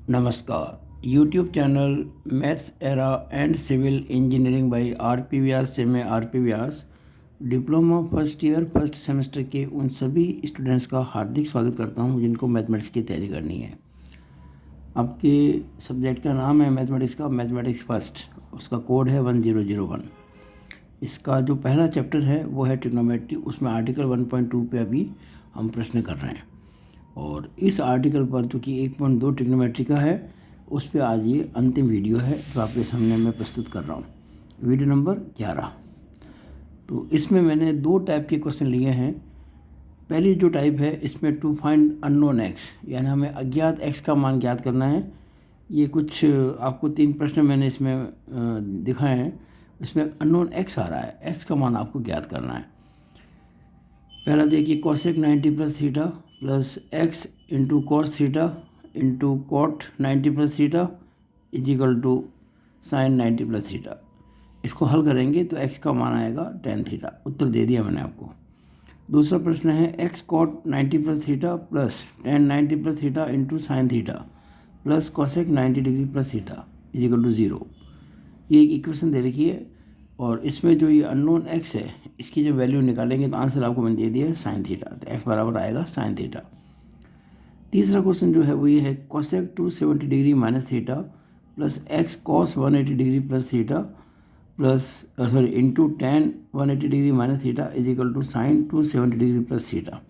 नमस्कार। YouTube channel maths era and civil engineering by R P. Vyas से मैं R P. Vyas diploma first year first semester के उन सभी स्टूडेंट्स का हार्दिक स्वागत करता हूं जिनको मैथमेटिक्स की तैयारी करनी है। आपके सब्जेक्ट का नाम है मैथमेटिक्स का मैथमेटिक्स फर्स्ट, उसका कोड है 1001। इसका जो पहला चैप्टर है वो है ट्रिग्नोमेट्री। उसमें आर्टिकल 1.2 पे अभी हम प्रश्न कर रहे हैं और इस आर्टिकल पर जो कि 1.2 ट्रिग्नोमेट्री का है उस पर आज ये अंतिम वीडियो है जो आपके सामने मैं प्रस्तुत कर रहा हूँ, वीडियो नंबर 11। तो इसमें मैंने दो टाइप के क्वेश्चन लिए हैं। पहली जो टाइप है इसमें टू फाइंड अननोन एक्स, यानी हमें अज्ञात एक्स का मान ज्ञात करना है। ये कुछ आपको 3 प्रश्न मैंने इसमें दिखाए हैं। इसमें अननोन एक्स आ रहा है, एक्स का मान आपको ज्ञात करना है। पहला देखिए, cosec 90 plus theta plus x into cos theta into cot 90 plus theta is equal to sine 90 plus theta. इसको हल करेंगे तो एक्स का मान आएगा टेन थीटा। उत्तर दे दिया मैंने आपको। दूसरा प्रश्न है x cot 90 plus theta plus tan 90 plus theta into sine theta plus cosec 90 degree plus theta is equal to 0। ये एक इक्वेशन दे रखी है और इसमें जो ये अननोन एक्स है इसकी जो वैल्यू निकालेंगे तो आंसर आपको मैंने दे दिया है साइन थीटा, तो एक्स बराबर आएगा साइन थीटा। तीसरा क्वेश्चन जो है वो ये है cosec 270 degree minus theta plus x cos 180 degree plus theta plus into tan 180 degree minus theta is equal to sine 270 degree plus theta.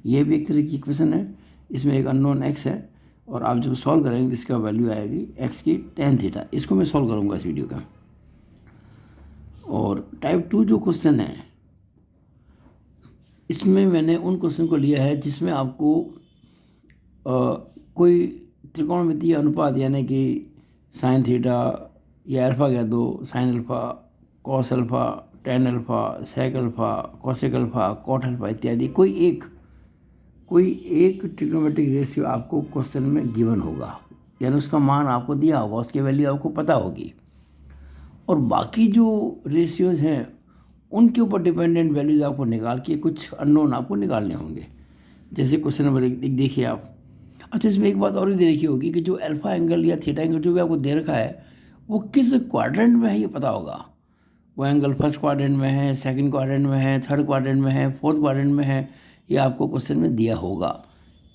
ये भी एक तरह की इक्वेशन है। इसमें एक अननोन एक्स है और आप जब सॉल्व करेंगे तो इसका वैल्यू आएगी एक्स की टेन थीटा। इसको मैं सॉल्व करूँगा इस वीडियो का। और टाइप 2 जो क्वेश्चन है इसमें मैंने उन क्वेश्चन को लिया है जिसमें आपको कोई त्रिकोणमितीय अनुपात यानी कि साइन थीटा या अल्फ़ा कह दो, sine alpha, cos alpha, tan alpha, sec alpha, cosec alpha, cot alpha इत्यादि कोई एक ट्रिग्नोमेट्रिक रेशियो आपको क्वेश्चन में गिवन होगा, यानी उसका मान आपको दिया होगा, उसकी वैल्यू आपको पता होगी। और बाकी जो रेशियोज हैं उनके ऊपर डिपेंडेंट वैल्यूज़ आपको निकाल के कुछ अननोन आपको निकालने होंगे। जैसे क्वेश्चन नंबर 1 देखिए आप। अच्छा, इसमें एक बात और भी दे रखी होगी कि जो अल्फ़ा एंगल या थीटा एंगल जो भी आपको दे रखा है वो किस क्वाड्रेंट में है ये पता होगा। वो एंगल फर्स्ट क्वाड्रेंट में है, सेकंड क्वाड्रेंट में है, थर्ड क्वाड्रेंट में है, फोर्थ क्वाड्रेंट में है, ये आपको क्वेश्चन में दिया होगा।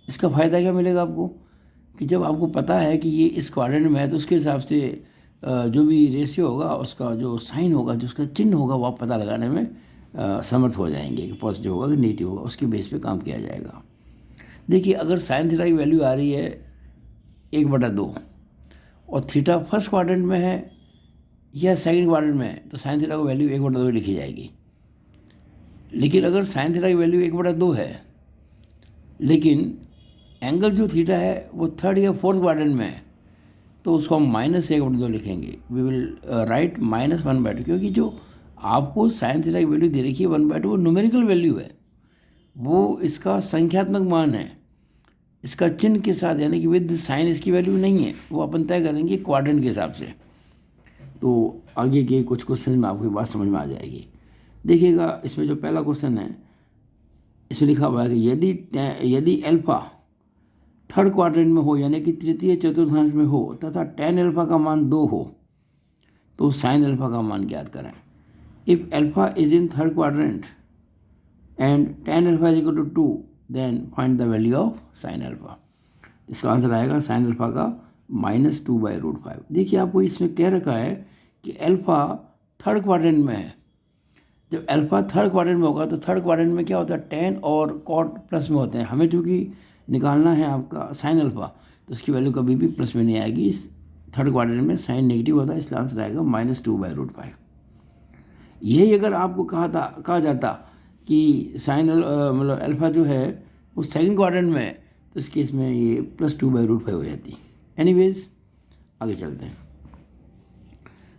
इसका फ़ायदा क्या मिलेगा आपको कि जब आपको पता है कि ये इस क्वाड्रेंट में है तो उसके हिसाब से जो भी रेशियो होगा उसका जो साइन होगा, जो उसका चिन्ह होगा, वो आप पता लगाने में समर्थ हो जाएंगे कि पॉजिटिव होगा कि नेगेटिव होगा। उसके बेस पे काम किया जाएगा। देखिए, अगर साइन थीटा की वैल्यू आ रही है 1/2 और थीटा फर्स्ट क्वाड्रेंट में है या सेकंड क्वाड्रेंट में है तो साइन थीटा की वैल्यू 1/2 लिखी जाएगी। लेकिन अगर साइन थीटा की वैल्यू 1/2 है लेकिन एंगल जो थीटा है वो थर्ड या फोर्थ क्वाड्रेंट में है तो उसको हम -1/2 लिखेंगे। वी विल राइट -1/2, क्योंकि जो आपको साइन थीटा की वैल्यू दे रखी है 1/2 वो न्यूमेरिकल वैल्यू है, वो इसका संख्यात्मक मान है। इसका चिन्ह के साथ यानी कि विद साइन इसकी वैल्यू नहीं है, वो अपन तय करेंगे क्वाड्रेंट के हिसाब से। तो आगे के कुछ क्वेश्चन में आपको बात समझ में आ जाएगी। देखिएगा, इसमें जो पहला क्वेश्चन है इसमें लिखा हुआ है कि यदि अल्फ़ा थर्ड क्वाड्रेंट में हो यानी कि तृतीय चतुर्थांश में हो तथा टेन अल्फ़ा का मान 2 हो तो साइन अल्फ़ा का मान ज्ञात करें। If alpha is in third quadrant and tan alpha is equal to 2 then find the value of sine alpha. इसका आंसर आएगा साइन अल्फ़ा का -2/√5। देखिए, आपको इसमें कह रखा है कि अल्फ़ा थर्ड क्वाड्रेंट में है। जब अल्फ़ा थर्ड क्वाड्रेंट में होगा तो थर्ड क्वाड्रेंट में क्या होता है, टेन और कॉट प्लस में होते हैं। हमें चूँकि निकालना है आपका साइन अल्फ़ा तो उसकी वैल्यू कभी भी प्लस में नहीं आएगी। थर्ड क्वाड्रेंट में साइन नेगेटिव होता है, इसलिए आंसर आएगा -2/√5। यही अगर आपको कहा जाता कि साइन मतलब अल्फ़ा जो है वो सेकंड क्वाड्रेंट में है तो इस केस में ये +2/√5 हो जाती। एनीवेज, आगे चलते हैं।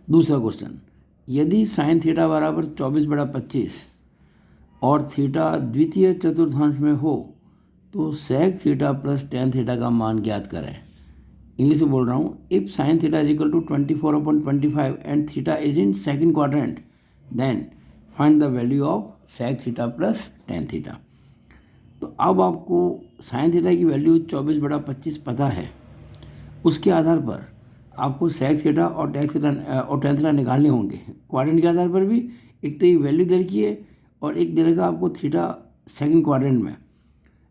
दूसरा क्वेश्चन, यदि साइन थीटा बराबर 24/25 और थीटा द्वितीय चतुर्थांश में हो तो sec theta plus tan theta का मान ज्ञात करें। इंग्लिश में बोल रहा हूँ। If sine theta is equal to 24/25 and theta is in second quadrant then find the value of sec theta plus tan theta. तो अब आपको साइन थीटा की वैल्यू 24/25 पता है उसके आधार पर आपको सेक थीटा और टेक थीटा और टेन थीटा निकालने होंगे। क्वाड्रेंट के आधार पर भी एक तो ये वैल्यू दे रखी है और एक दे रखा आपको थीटा सेकंड क्वाड्रेंट में।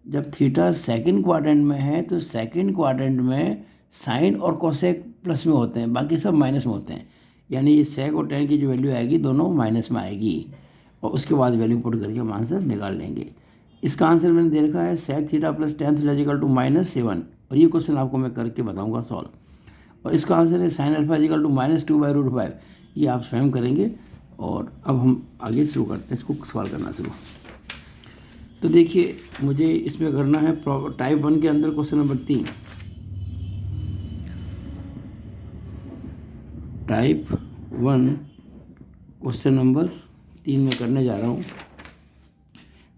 जब थीटा सेकंड क्वाड्रेंट में है तो सेकंड क्वाड्रेंट में साइन और कोसेक प्लस में होते हैं, बाकी सब माइनस में होते हैं। यानी ये सेक और टेन की जो वैल्यू आएगी दोनों माइनस में आएगी और उसके बाद वैल्यू पुट करके हम आंसर निकाल लेंगे। इसका आंसर मैंने दे रखा है sec theta plus tan theta equal to -7 और ये क्वेश्चन आपको मैं करके बताऊंगा सॉल्व। और इसका आंसर है साइन अल्फा इक्वल टू -2/√5। ये आप स्वयं करेंगे। और अब हम आगे शुरू करते हैं इसको सॉल्व करना शुरू। तो देखिए मुझे इसमें करना है टाइप 1 के अंदर question number 3। Type 1 question number 3 में करने जा रहा हूँ।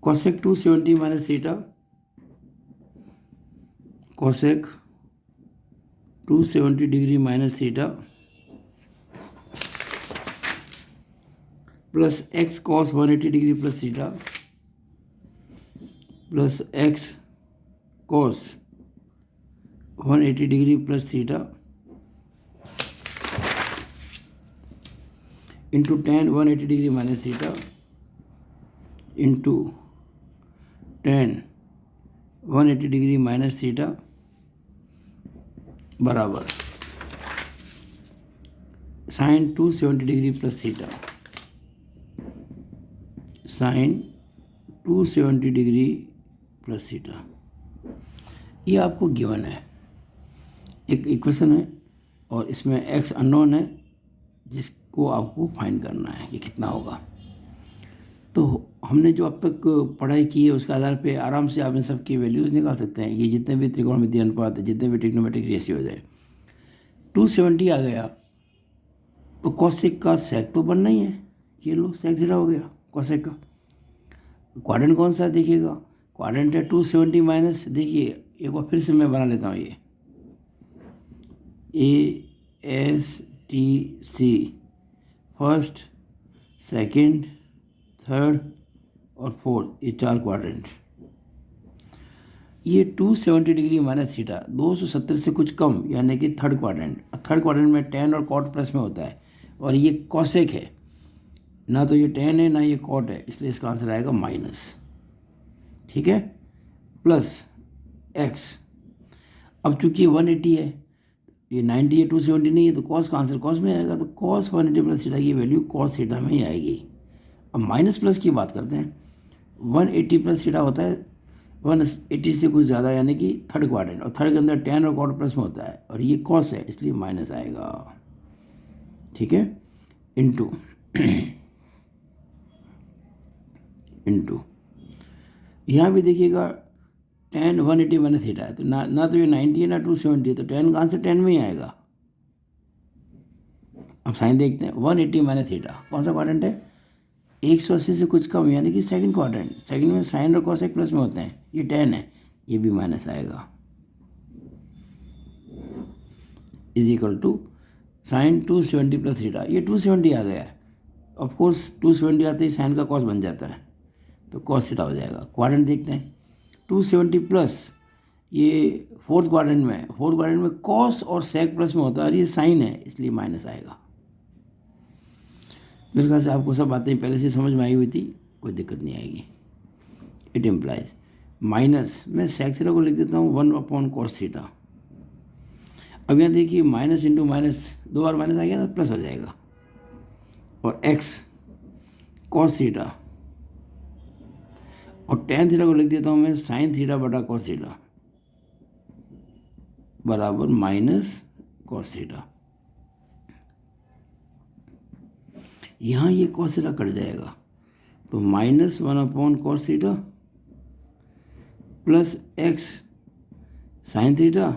Cosec 270 minus theta, cosec 270 degree minus theta plus x cos 180 degree plus theta plus x cos 180 degree plus theta into tan 180 degree minus theta into tan 180 degree minus theta बराबर sine 270 degree plus theta, sine 270 degree plus theta. ये आपको given है, एक equation है और इसमें x unknown है जिसको आपको फाइंड करना है कि कितना होगा। तो हमने जो अब तक पढ़ाई की है उसके आधार पे आराम से आप इन सब की वैल्यूज़ निकाल सकते हैं। ये जितने भी त्रिकोणमितीय अनुपात है, जितने भी ट्रिग्नोमेट्रिक रेशियो है, 270 आ गया तो कोसेक का सेक तो बनना ही है। ये लो सेक थीटा हो गया कोसेक का। क्वाड्रेंट कौन सा देखिएगा, क्वाड्रेंट है 270 माइनस, देखिए एक बार फिर से मैं बना लेता हूँ ये ASTC फर्स्ट सेकंड थर्ड और फोर्थ, ये 4 क्वाड्रेंट। ये 270 डिग्री माइनस थीटा 270 से कुछ कम यानी कि थर्ड क्वाड्रेंट। थर्ड क्वाड्रेंट में टेन और कॉट प्लस में होता है और ये कोसेक है, ना तो ये टेन है ना ये कॉट है, इसलिए इसका आंसर आएगा माइनस। ठीक है, प्लस एक्स। अब चूंकि 180 है, ये 90 है, 270 नहीं है, तो कॉस का आंसर कॉस में आएगा। तो कॉस 180 प्लस थीटा की वैल्यू कॉस थीटा में ही आएगी। अब माइनस प्लस की बात करते हैं। 180 प्लस थीटा होता है 180 से कुछ ज़्यादा यानी कि थर्ड क्वाड्रेंट, और थर्ड के अंदर टेन और कॉट प्लस में होता है और ये कॉस है इसलिए माइनस आएगा। ठीक है, इंटू इंटू यहाँ भी देखिएगा tan 180 माइनस थीटा है तो ना तो ये 90 है ना 270 है, तो tan का आंसर 10 में ही आएगा। अब साइन देखते हैं, 180 माइनस थीटा कौन सा क्वाड्रेंट है, 180 से कुछ कम यानी कि सेकंड क्वाड्रेंट। सेकंड में साइन और कोसेक प्लस में होते हैं, ये 10 है, ये भी माइनस आएगा। Is equal to sine 270 plus theta, ये 270 आ गया है। ऑफकोर्स 270 आते ही साइन का कॉस बन जाता है तो कॉस थीटा हो जाएगा। क्वाड्रेंट देखते हैं, 270 प्लस ये फोर्थ क्वाड्रेंट में है, फोर्थ क्वाड्रेंट में कॉस और सेक प्लस में होता है और ये साइन है इसलिए माइनस आएगा। मेरे ख्याल से आपको सब बातें पहले से समझ में आई हुई थी, कोई दिक्कत नहीं आएगी। इट इम्प्लाइज माइनस, मैं सेक थीटा को लिख देता हूँ 1/cos थीटा। अब यहाँ देखिए माइनस इंटू माइनस, 2 बार माइनस आ गया ना, प्लस हो जाएगा। और एक्स कॉस थीटा और tan थीटा को लिख देता हूँ मैं साइन थीटा बटा कॉस थीटा बराबर माइनस कॉस थीटा। यहाँ ये कॉस थीटा कट जाएगा तो -1/cos theta plus x sine theta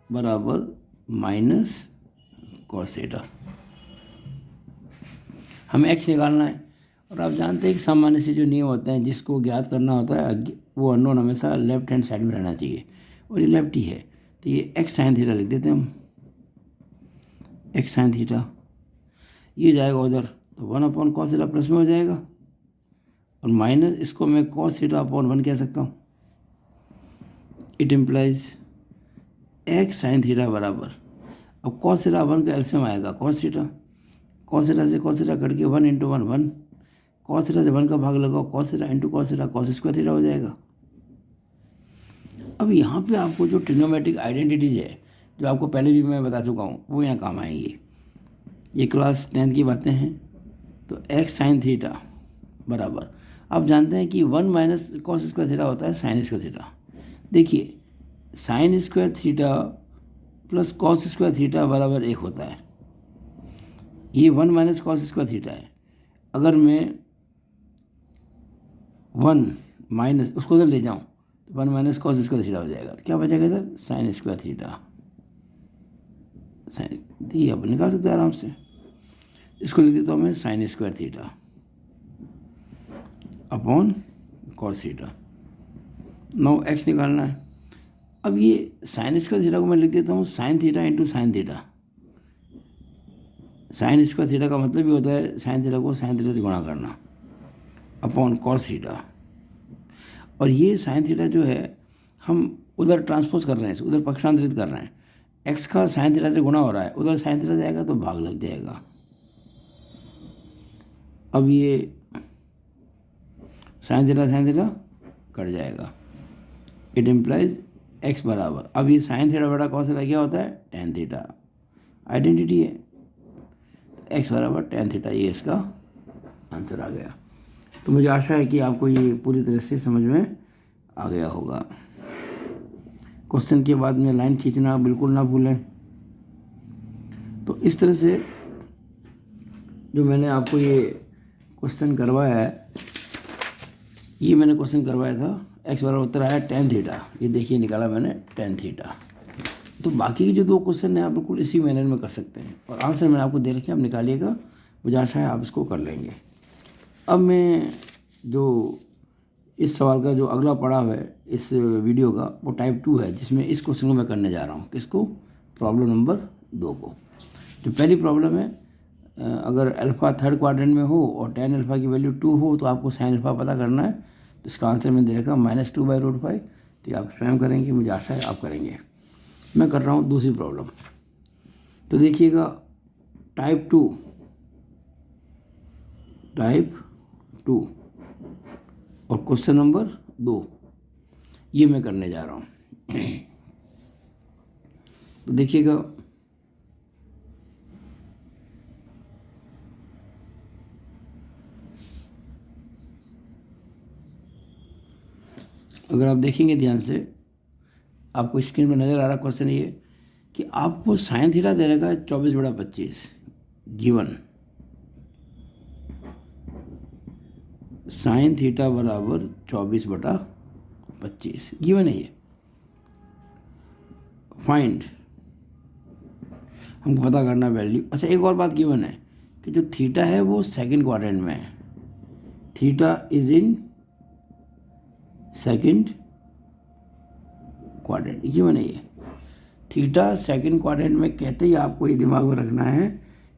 बराबर माइनस कॉस थीटा। हमें एक्स निकालना है और आप जानते हैं कि सामान्य से जो नियम होते हैं जिसको ज्ञात करना होता है वो अननोन हमेशा लेफ्ट हैंड साइड में रहना चाहिए और ये लेफ्ट ही है, तो ये एक्स साइन थीटा लिख देते हैं हम। एक्स साइन थीटा ये जाएगा उधर तो 1/cos थीटा प्लस में हो जाएगा और माइनस इसको मैं cos थीटा अपॉन 1 कह सकता हूँ। It implies x sine theta बराबर, अब कॉस थीटा 1 का एलसीएम आएगा कॉस थीटा, कॉस थीटा से कॉस थीटा कट के 1 इंटू 1 1, कॉस थीटा से 1 का भाग लगाओ, cos theta into cos theta, cos square theta हो जाएगा। अब यहाँ पे आपको जो ट्रिग्नोमेट्रिक आइडेंटिटीज है जो आपको पहले भी मैं बता चुका हूँ वो यहाँ काम आएंगी। ये क्लास 10th की बातें हैं। तो एक्स साइन थीटा बराबर, आप जानते हैं कि 1 माइनस कॉस स्क्वायर थीटा होता है साइन स्क्वायर थीटा। देखिए sine square theta plus cos square theta बराबर 1 होता है। ये 1 माइनस कॉस स्क्वायर थीटा है। अगर मैं 1 माइनस उसको उधर ले जाऊँ तो 1 माइनस कॉस स्क्वायर थीटा हो जाएगा। तो क्या बचेगा इधर साइन स्क्वायर थीटा, साइन ये आप निकाल सकते हैं आराम से। इसको लिख देता हूँ मैं sine square theta upon cos theta. 9x निकालना है। अब ये साइन स्क्वायर थीटा को मैं लिख देता हूँ sine theta into sine theta. Sine square theta का मतलब ये होता है साइन थीटा को साइन थीटा से गुणा करना अपॉन कॉस थीटा। और ये साइन थीटा जो है हम उधर ट्रांसपोज कर रहे हैं, उधर पक्षांतरित कर रहे हैं। एक्स का साइन थीटा से गुणा हो रहा है, उधर साइन थीटा जाएगा तो भाग लग जाएगा। अब ये साइन थीटा कट जाएगा। इट इम्प्लाइज एक्स बराबर, अब ये साइन थीटा बटा कॉस थीटा क्या होता है टेन थीटा, आइडेंटिटी है। एक्स बराबर टेन थीटा, ये इसका आंसर आ गया। तो मुझे आशा है कि आपको ये पूरी तरह से समझ में आ गया होगा। क्वेश्चन के बाद में लाइन खींचना बिल्कुल ना भूलें। तो इस तरह से जो मैंने आपको ये क्वेश्चन करवाया है, ये मैंने क्वेश्चन करवाया था, एक्स बराबर उत्तर आया टेन थीटा। ये देखिए निकाला मैंने टेन थीटा। तो बाकी के जो 2 क्वेश्चन हैं आप बिल्कुल इसी मैनर में कर सकते हैं और आंसर मैंने आपको दे रखे, आप निकालिएगा। मुझे आशा है आप इसको कर लेंगे। अब मैं जो इस सवाल का जो अगला पड़ाव है इस वीडियो का वो टाइप 2 है, जिसमें इस क्वेश्चन को मैं करने जा रहा हूँ। किसको? प्रॉब्लम नंबर 2 को। जो पहली प्रॉब्लम है, अगर अल्फ़ा थर्ड क्वाड्रेंट में हो और tan अल्फ़ा की वैल्यू 2 हो तो आपको साइन अल्फ़ा पता करना है। तो इसका आंसर मैंने दे रखा -2/√5। तो ये आप स्वयं करेंगे, मुझे आशा है आप करेंगे। मैं कर रहा हूँ दूसरी प्रॉब्लम। तो देखिएगा टाइप 2 और क्वेश्चन नंबर 2 ये मैं करने जा रहा हूँ। तो देखिएगा अगर आप देखेंगे ध्यान से, आपको स्क्रीन पर नज़र आ रहा क्वेश्चन ये कि आपको साइन थीटा दे रखा है 24/25 गिवन। साइन थीटा बराबर 24/25 गिवन है ये। फाइंड, हमको पता करना वैल्यू। अच्छा एक और बात गिवन है कि जो थीटा है वो सेकंड क्वाड्रेंट में है। Theta is in second quadrant, given है ये। थीटा सेकंड क्वाड्रेंट में कहते ही आपको ये दिमाग में रखना है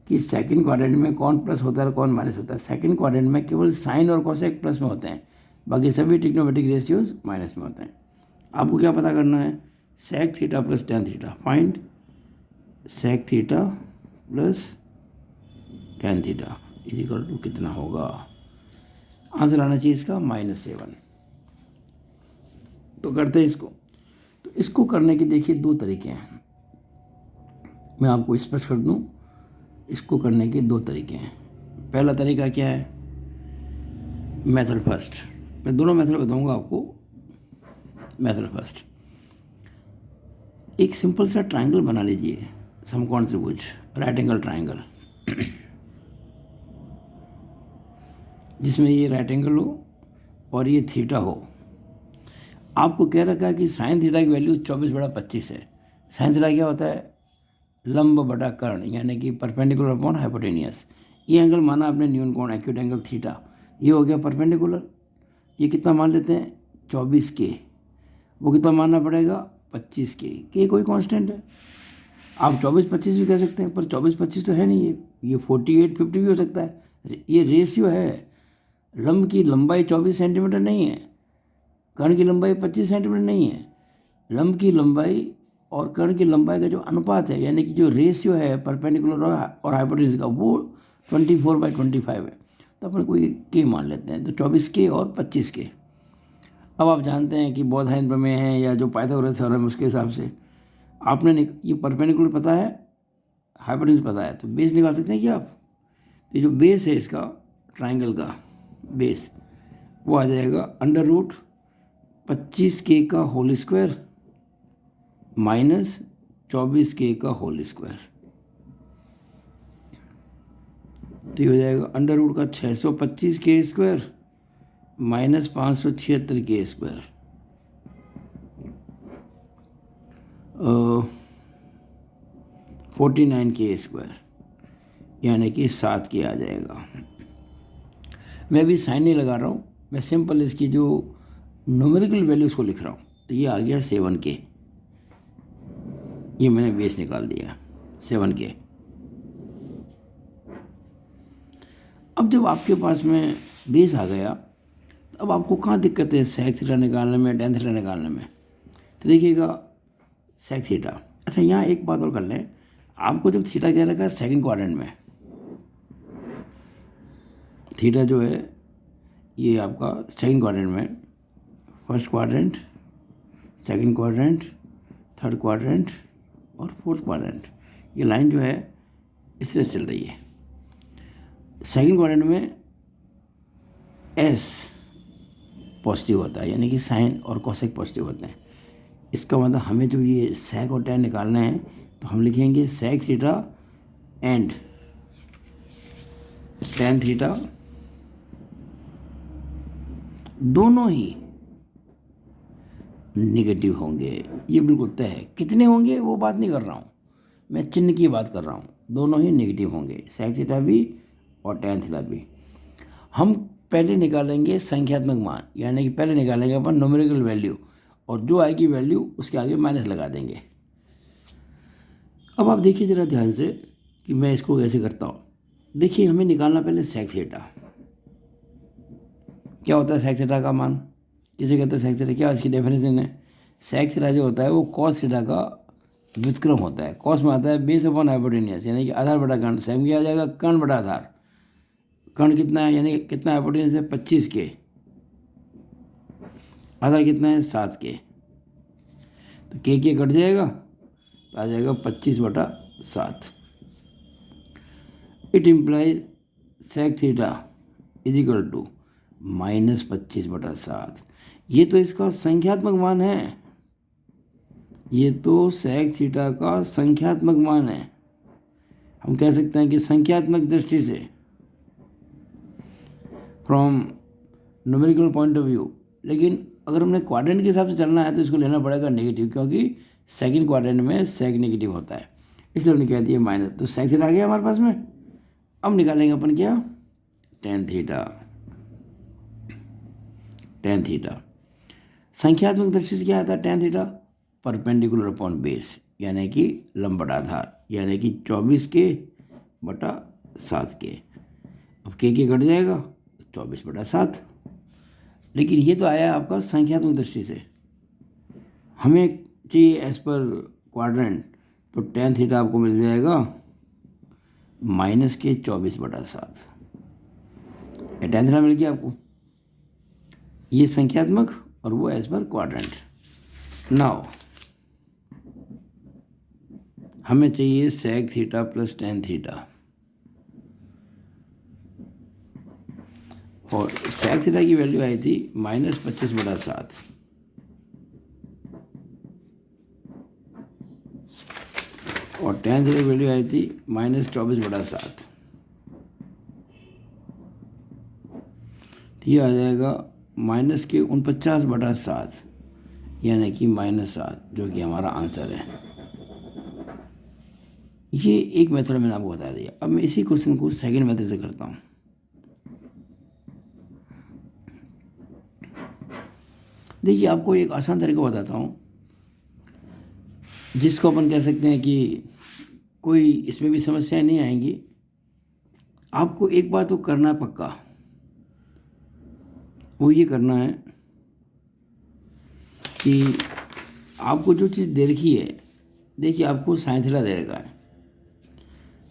कि सेकंड क्वाड्रेंट में कौन प्लस होता है और कौन माइनस होता है। सेकंड क्वाड्रेंट में केवल साइन और कोसेक प्लस में होते हैं, बाकी सभी ट्रिग्नोमेट्रिक रेशियोज माइनस में होते हैं। आपको क्या पता करना है? Sec theta plus tan theta. Find sec theta plus tan theta is equal to कितना होगा? आंसर आना चाहिए इसका -7। तो करते हैं इसको। तो इसको करने के देखिए 2 तरीके हैं, मैं आपको स्पष्ट कर दूं। इसको करने के 2 तरीके हैं। पहला तरीका क्या है? Method first. मैं दोनों मेथड बताऊंगा आपको। मेथड फर्स्ट, एक सिंपल सा ट्रायंगल बना लीजिए, समकोण त्रिभुज, राइट एंगल ट्रायंगल, जिसमें ये राइट एंगल हो और ये थीटा हो। आपको कह रखा है कि साइन थीटा की वैल्यू 24/25 है। साइन थीटा क्या होता है? लंब बटा कर्ण, यानी कि परपेंडिकुलर अपॉन हाइपोटेनियस। ये एंगल माना आपने न्यून कोण, एक्यूट एंगल थीटा, ये हो गया परपेंडिकुलर। ये कितना मान लेते हैं? 24 के। वो कितना मानना पड़ेगा? 25 के कोई कांस्टेंट है। आप 24-25 भी कह सकते हैं, पर 24-25 तो है नहीं, ये 48-50 भी हो सकता है। ये रेशियो है। लंब की लंबाई 24 सेंटीमीटर नहीं है, कर्ण की लंबाई 25 सेंटीमीटर नहीं है। लंब की लंबाई और कर्ण की लंबाई का जो अनुपात है, यानी कि जो रेशियो है परपेंडिकुलर और हाइपोटेन्यूज का, वो 24/25 है। तो अपन कोई के मान लेते हैं, तो 24K और 25K। अब आप जानते हैं कि बोधायन प्रमेय है या जो पाइथागोरस थ्योरम, उसके हिसाब से आपने ये परपेंडिकुलर पता है, हाइपोटेन्यूज पता है, तो बेस निकाल सकते हैं कि आप। तो जो बेस है इसका ट्राइंगल का बेस, वो आ जाएगा √25K का होल स्क्वायर माइनस 24K का होल स्क्वायर। तो ये हो जाएगा √ का 625K square minus 576K square, 49K square, यानी कि 7K आ जाएगा। मैं अभी साइन नहीं लगा रहा हूँ, मैं सिंपल इसकी जो न्यूमेरिकल वैल्यूज़ को लिख रहा हूँ। तो ये आ गया 7K, ये मैंने बेस निकाल दिया 7K। अब जब आपके पास में बेस आ गया, अब आपको कहाँ दिक्कत है सेक थीटा निकालने में, टेन थीटा निकालने में? तो देखिएगा सेक थीटा। अच्छा, यहाँ एक बात और कर लें, आपको जब थीटा क्या रखा है सेकंड क्वाड्रेंट में, थीटा जो है ये आपका सेकंड क्वाड्रेंट में, first quadrant, second quadrant, third quadrant और फोर्थ क्वाड्रेंट, ये लाइन जो है इस तरह चल रही है। सेकंड क्वाड्रेंट में एस पॉजिटिव होता है, यानी कि साइन और कोसेक पॉजिटिव होते हैं। इसका मतलब हमें जो ये सेक और टेन निकालना है, तो हम लिखेंगे sec theta and tan theta दोनों ही निगेटिव होंगे। ये बिल्कुल तय है। कितने होंगे वो बात नहीं कर रहा हूँ, मैं चिन्ह की बात कर रहा हूँ। दोनों ही नेगेटिव होंगे, सेक थीटा भी और टेन थीटा भी। हम पहले निकालेंगे संख्यात्मक मान, यानी कि पहले निकालेंगे अपन न्यूमेरिकल वैल्यू, और जो आएगी वैल्यू उसके आगे माइनस लगा देंगे। अब आप देखिए ज़रा ध्यान से कि मैं इसको कैसे करता हूँ। देखिए, हमें निकालना पहले सेक थीटा। क्या होता है सेक थीटा का मान, किसे कहते हैं सेक थीटा, क्या इसकी डेफिनेशन है? सेक थीटा जो होता है वो कॉस थीटा का व्युत्क्रम होता है। कॉस में आता है बेस अपॉन हाइपोटेन्यूज, यानी कि आधार बटा कर्ण। सेक में क्या आ जाएगा, कर्ण बटा आधार। कर्ण कितना है, यानी कितना हाइपोटेन्यूज है 25K, आधार कितना है 7K। तो के कट जाएगा तो आ जाएगा 25/7। It implies sec theta is equal to -25/7। ये तो इसका संख्यात्मक मान है, ये तो सेक थीटा का संख्यात्मक मान है। हम कह सकते हैं कि संख्यात्मक दृष्टि से, from numerical point of view. लेकिन अगर हमने क्वाड्रेंट के हिसाब से चलना है तो इसको लेना पड़ेगा नेगेटिव, क्योंकि सेकंड क्वाड्रेंट में सेक नेगेटिव होता है, इसलिए हमने कह दिया माइनस। तो सेक थीटा आ गया हमारे पास में। अब निकालेंगे अपन क्या, टेन थीटा। टेन थीटा संख्यात्मक दृष्टि से क्या आता है tan theta, perpendicular upon base, यानी कि लंब बटा आधार, यानी कि 24K/7K। अब के कट जाएगा 24/7। लेकिन ये तो आया आपका संख्यात्मक दृष्टि से। हमें चाहिए एज पर क्वाड्रेंट, तो टेन थीटा आपको मिल जाएगा -K/24/7। ये टेन थीटा मिल गया आपको, ये संख्यात्मक और वो एज पर क्वाड्रेंट। नाउ हमें चाहिए sec theta plus tan theta, और सेक थीटा की वैल्यू आई थी -25/7, और टेन थीटा की वैल्यू आई थी -24/7। तो ये आ जाएगा -K49/7, यानी कि -7, जो कि हमारा आंसर है। ये एक मेथड मैंने आपको बता दिया। अब मैं इसी क्वेश्चन को सेकंड मेथड से करता हूँ। देखिए, आपको एक आसान तरीका बताता हूँ, जिसको अपन कह सकते हैं कि कोई इसमें भी समस्याएं नहीं आएंगी। आपको एक बात तो करना है पक्का, वो ये करना है कि आपको जो चीज़ दे रखी है देखिए आपको साइन थीटा दे रखा है,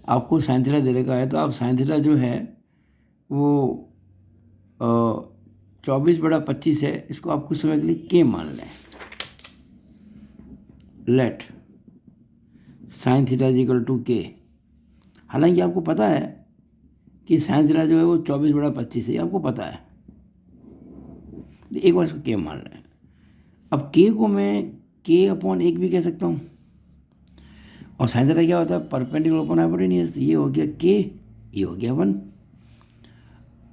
आपको साइन थीटा दे रखा है, तो आप साइन थीटा जो है वो 24/25 है, इसको आप कुछ समय के लिए के मान लें। Let sine theta is equal to k. हालांकि आपको पता है कि साइन थीटा जो है वो 24/25 है, आपको पता है, एक बार इसको के मान लें। अब के को मैं के अपॉन 1 भी कह सकता हूँ, और साइन थीटा क्या होता है, परपेंडिकुलर अपॉन हाइपोटेन्यूज। ये हो गया के, ये हो गया 1।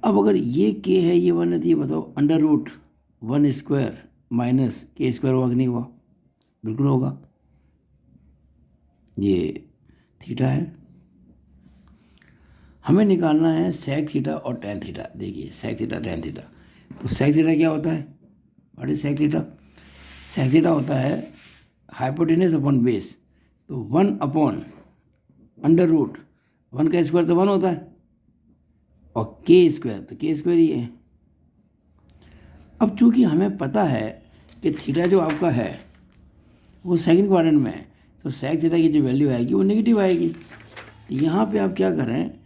अब अगर ये के है, ये 1 है, तो ये बताओ √1² माइनस के स्क्वायर होगा कि नहीं हुआ? बिल्कुल होगा। ये थीटा है, हमें निकालना है सेक थीटा और टेन थीटा। देखिए सेक थीटा टेन थीटा, तो सेक थीटा क्या होता है, what is sec theta? Sec theta होता है हाइपोटेन्यूज अपॉन बेस, तो 1/√1 का स्क्वायर तो 1 होता है, और के स्क्वायर तो के स्क्वायर ही है। अब चूंकि हमें पता है कि थीटा जो आपका है वो सेकंड क्वाड्रेंट में है, तो सेक थीटा की जो वैल्यू आएगी वो नेगेटिव आएगी। तो यहाँ पे आप क्या करें,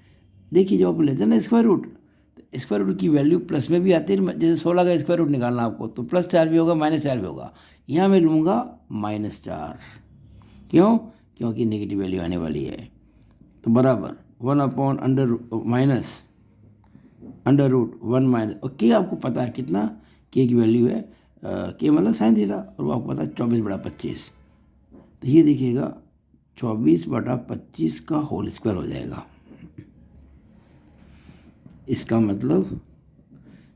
देखिए जब आप लेते हैं ना स्क्वायर रूट, तो स्क्वायर रूट की वैल्यू प्लस में भी आती है। जैसे 16 का स्क्वायर रूट निकालना आपको, तो +4 भी होगा, -4 भी होगा। यहाँ मैं लूँगा -4, क्यों? क्योंकि नेगेटिव वैल्यू आने वाली है। तो बराबर 1/√1 माइनस, और के आपको पता है कितना, के की वैल्यू है के मतलब साइन थीटा, और वो आपको पता है 24/25। तो ये देखिएगा 24/25 का होल स्क्वायर हो जाएगा। इसका मतलब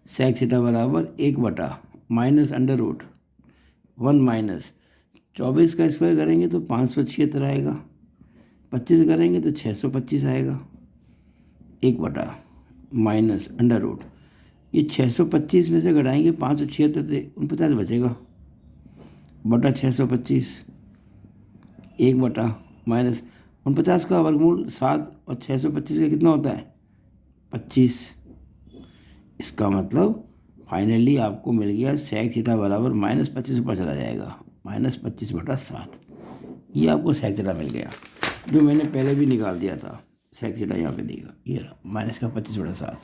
सेक थीटा बराबर 1/-√1 माइनस 24 का स्क्वायर करेंगे तो 576 आएगा, 25 करेंगे तो 625 आएगा, 1/-√। ये 625 में से घटाएंगे 576 से 49 बचेगा, बटा 625, 1/-49 का वर्गमूल 7, और 625 का कितना होता है 25। इसका मतलब फाइनली आपको मिल गया सेक थीटा बराबर -25 ऊपर चला जाएगा, -25/7। ये आपको सेक थीटा मिल गया, जो मैंने पहले भी निकाल दिया था। सेक थीटा यहाँ पे देगा, ये रहा -25/7।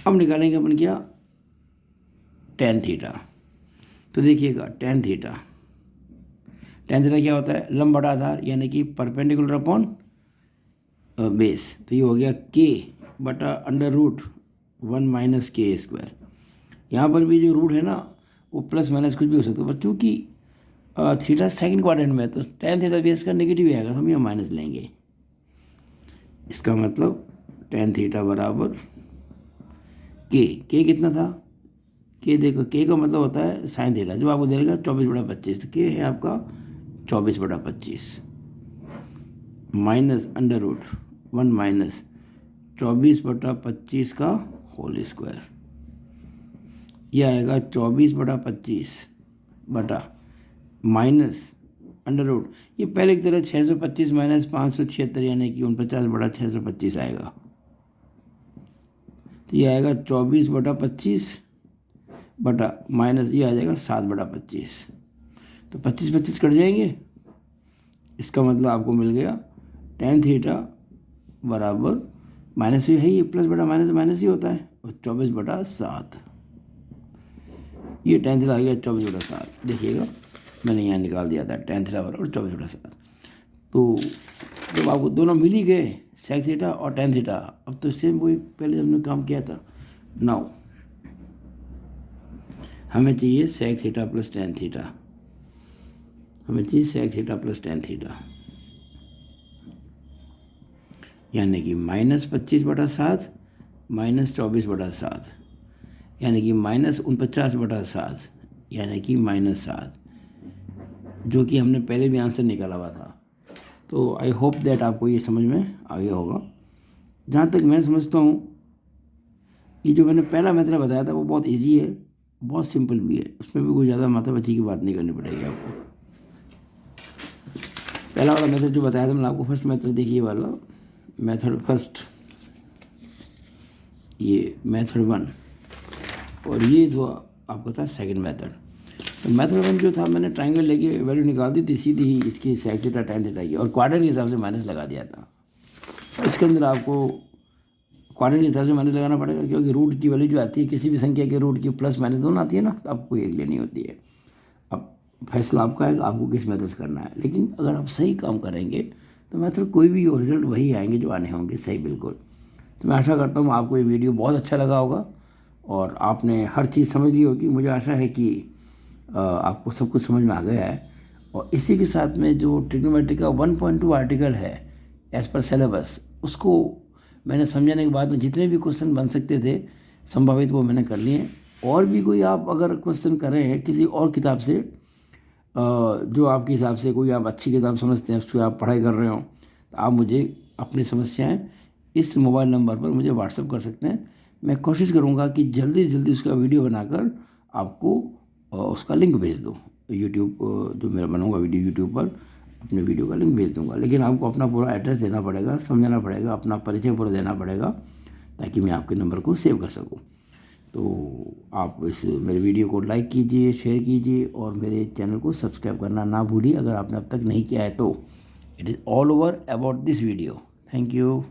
अब निकालेंगे अपन क्या, टेन थीटा। तो देखिएगा टेन थीटा क्या होता है, लंब बटा आधार, यानी कि परपेंडिकुलर अपॉन बेस। तो ये हो गया k/√1 माइनस के स्क्वायर। यहाँ पर भी जो रूट है ना वो प्लस माइनस कुछ भी हो सकता है, पर चूँकि थीटा सेकंड क्वाड्रेंट में है तो टेन थीटा बेस का नेगेटिव आएगा, तो हम यहाँ माइनस लेंगे। इसका मतलब टेन थीटा बराबर के कितना था, के देखो, के का मतलब होता है साइन थीटा, जो आपको दे देगा 24/25। तो के है आपका 24/25 माइनस √1 माइनस 24/25 का होल स्क्वायर। यह आएगा 24/25 बटा माइनस √। ये पहले की तरह 625 माइनस 576, यानी कि 49/625 आएगा। तो ये आएगा 24/25 बटा माइनस, ये आ जाएगा 7/25। तो 25 कट जाएंगे। इसका मतलब आपको मिल गया टेन थीटा बराबर माइनस ही है, ये प्लस बटा माइनस माइनस ही होता है, और 24/7। ये टेन थीटा आ गया 24/7। देखिएगा मैंने यहाँ निकाल दिया था टेन थीटा बराबर 24/7। तो जब आपको दोनों मिल ही गए, सेक थीटा और टेन थीटा, अब तो सेम वही पहले हमने काम किया था। नाउ हमें चाहिए sec theta plus tan theta, हमें चाहिए sec theta plus tan theta, यानी कि -25/7 -24/7, यानी कि -49/7, यानी कि -7, जो कि हमने पहले भी आंसर निकाला हुआ था। तो आई होप दैट आपको ये समझ में आ गया होगा। जहाँ तक मैं समझता हूँ, ये जो मैंने पहला मेथड बताया था वो बहुत इजी है, बहुत सिंपल भी है, उसमें भी कोई ज़्यादा माथापच्ची की बात नहीं करनी पड़ेगी आपको। पहला वाला मेथड जो बताया था मैंने आपको, फर्स्ट मेथड देखिए वाला मेथड फर्स्ट, ये मेथड 1, और ये जो आपका था सेकंड मेथड। तो मेथड वन जो था, मैंने ट्रायंगल लेके वैल्यू निकाल दी थी सीधी ही इसकी सेक थीटा tan थीटा की, और क्वाड्रेंट के हिसाब से माइनस लगा दिया था। इसके अंदर आपको क्वाड्रेंट के हिसाब से माइनस लगाना पड़ेगा, क्योंकि रूट की वैल्यू जो आती है किसी भी संख्या के रूट की प्लस माइनस दोनों आती है ना, तो आपको एक लेनी होती है। अब फैसला आपका है कि आपको किस मेथड से करना है, लेकिन अगर आप सही काम करेंगे तो मेथड कोई भी हो, रिजल्ट वही आएंगे जो आने होंगे सही बिल्कुल। तो मैं आशा करता हूँ आपको ये वीडियो बहुत अच्छा लगा होगा और आपने हर चीज़ समझ ली होगी। मुझे आशा है कि आपको सब कुछ समझ में आ गया है। और इसी के साथ में जो ट्रिग्नोमेट्री का 1.2 आर्टिकल है एज़ पर सिलेबस, उसको मैंने समझाने के बाद में जितने भी क्वेश्चन बन सकते थे संभावित वो मैंने कर लिए। और भी कोई आप अगर क्वेश्चन कर रहे हैं किसी और किताब से, जो आपके हिसाब से कोई आप अच्छी किताब समझते हैं, उसको आप पढ़ाई कर रहे हो, तो आप मुझे अपनी समस्याएं इस मोबाइल नंबर पर मुझे व्हाट्सएप कर सकते हैं। मैं कोशिश करूंगा कि जल्दी से जल्दी उसका वीडियो बनाकर आपको उसका लिंक भेज दूँ। यूट्यूब जो मेरा बनाऊंगा वीडियो यूट्यूब पर अपने वीडियो का लिंक भेज दूंगा, लेकिन आपको अपना पूरा एड्रेस देना पड़ेगा, समझाना पड़ेगा, अपना परिचय पूरा देना पड़ेगा, ताकि मैं आपके नंबर को सेव कर सकूं। तो आप इस मेरे वीडियो को लाइक कीजिए, शेयर कीजिए और मेरे चैनल को सब्सक्राइब करना ना भूलिए अगर आपने अब तक नहीं किया है तो। It is all over about this video. Thank you.